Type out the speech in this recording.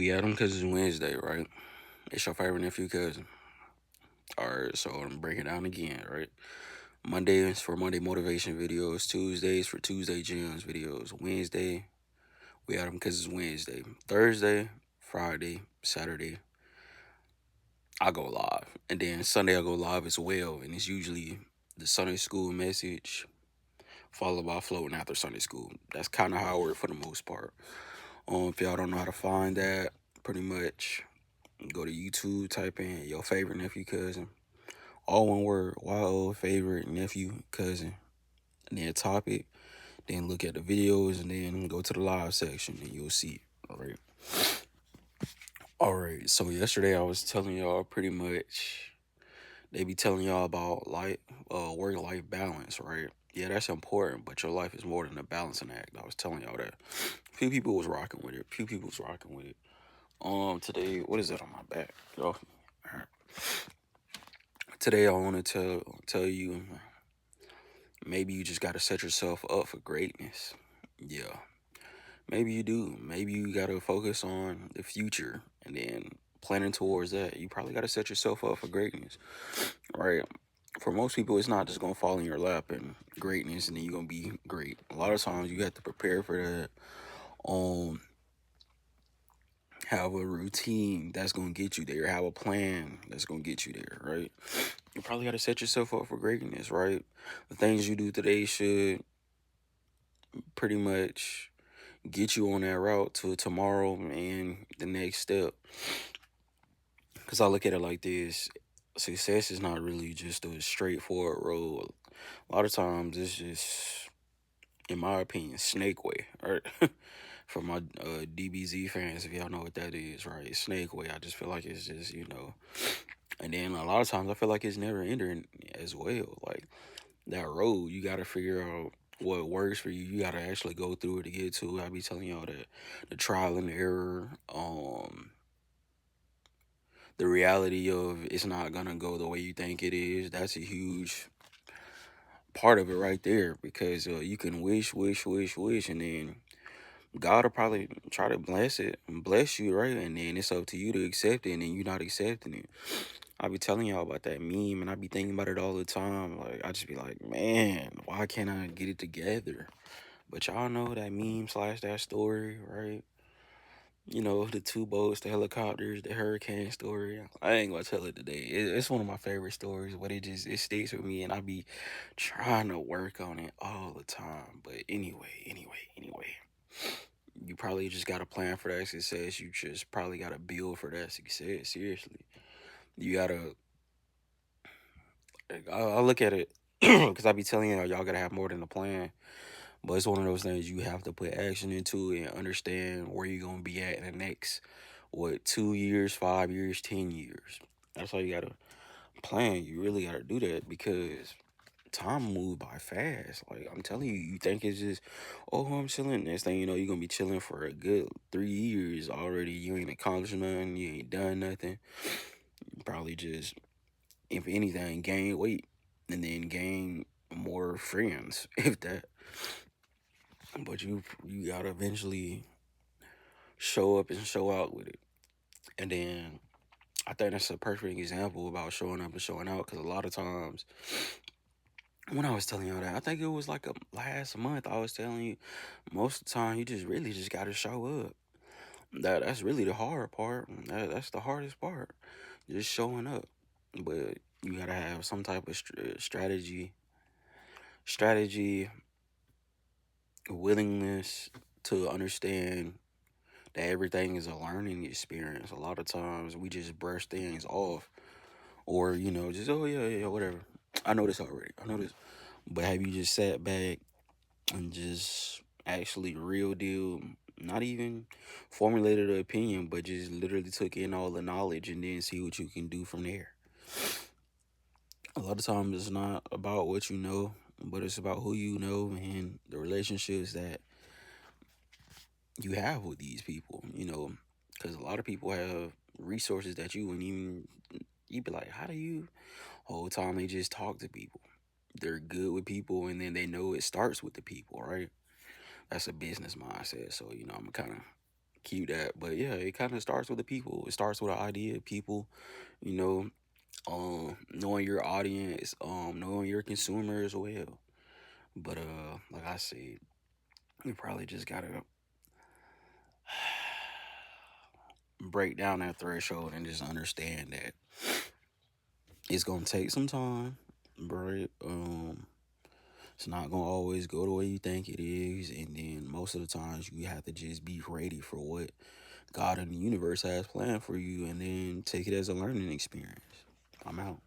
We at them because it's Wednesday, right? It's your favorite nephew cousin. All right, so I'm breaking it down again, right? Mondays for Monday motivation videos, Tuesdays for Tuesday gems videos, Wednesday we at them because it's Wednesday, Thursday, Friday, Saturday I go live, and then Sunday I go live as well, and it's usually the Sunday school message followed by floating after Sunday school. That's kind of how I work for the most part. If y'all don't know how to find that, pretty much go to YouTube, type in your favorite nephew cousin, all one word, YO favorite nephew cousin, and then topic, then look at the videos, and then go to the live section, and you'll see it. All right. So yesterday I was telling y'all pretty much they be telling y'all about work life balance, right? Yeah, that's important, but your life is more than a balancing act. I was telling y'all that. Few people was rocking with it. Few people was rocking with it. Today, what is that on my back? Yo, today I want to tell you maybe you just got to set yourself up for greatness. Yeah, maybe you do. Maybe you got to focus on the future and then planning towards that. You probably got to set yourself up for greatness, right? For most people, it's not just gonna fall in your lap and greatness, and then you're gonna be great. A lot of times, you have to prepare for that. Um, have a routine that's gonna get you there. Have a plan that's gonna get you there, right? You probably got to set yourself up for greatness, right? The things you do today should pretty much get you on that route to tomorrow and the next step. Because I look at it like this: success is not really just a straightforward road. A lot of times, it's just, in my opinion, snake way, right? For my DBZ fans, if y'all know what that is, right? Snake way. I just feel like it's just, and then a lot of times I feel like it's never ending as well. Like that road, you got to figure out what works for you. You got to actually go through it to get to it. I be telling y'all that the trial and error, the reality of it's not gonna go the way you think it is. That's a huge part of it right there, because you can wish, wish, wish, wish, and then God will probably try to bless you, right? And then it's up to you to accept it, and then you're not accepting it. I be telling y'all about that meme, and I be thinking about it all the time. Like, I just be like, man, why can't I get it together? But y'all know that meme slash that story, right? You know, the two boats, the helicopters, the hurricane story. I ain't gonna tell it today. It's one of my favorite stories, but it sticks with me, and I be trying to work on it all the time. But anyway, you probably just got to plan for that success. You just probably got to build for that success. Seriously, you gotta. I look at it because I be telling y'all gotta have more than a plan. But it's one of those things you have to put action into and understand where you're gonna be at in the next, what, 2 years, 5 years, 10 years. That's how you gotta plan. You really gotta do that, because time move by fast. Like, I'm telling you, you think it's just, oh, I'm chilling. Next thing you know, you're gonna be chilling for a good 3 years already. You ain't accomplished nothing. You ain't done nothing. You probably just, if anything, gain weight and then gain more friends, if that. But you gotta eventually show up and show out with it. And then I think that's a perfect example about showing up and showing out, because a lot of times when I was telling you that, I think it was like last month, I was telling you, most of the time you just really just gotta show up. That's really the hard part. That's the hardest part, just showing up. But you gotta have some type of strategy, willingness to understand that everything is a learning experience. A lot of times we just brush things off, or just, oh yeah, yeah, whatever. I know this already. I know this. But have you just sat back and just actually real deal, not even formulated an opinion, but just literally took in all the knowledge and then see what you can do from there? A lot of times it's not about what you know, but it's about who you know and the relationships that you have with these people, because a lot of people have resources that you wouldn't even, you'd be like, how do you? Whole time they just talk to people. They're good with people, and then they know it starts with the people, right? That's a business mindset. So, I'm kind of keep that. But yeah, it kind of starts with the people. It starts with an idea, people, you know, knowing your audience, knowing your consumers well. But like I said, you probably just gotta break down that threshold and just understand that it's gonna take some time, right? It's not gonna always go the way you think it is, and then most of the times you have to just be ready for what God and the universe has planned for you, and then take it as a learning experience. I'm out.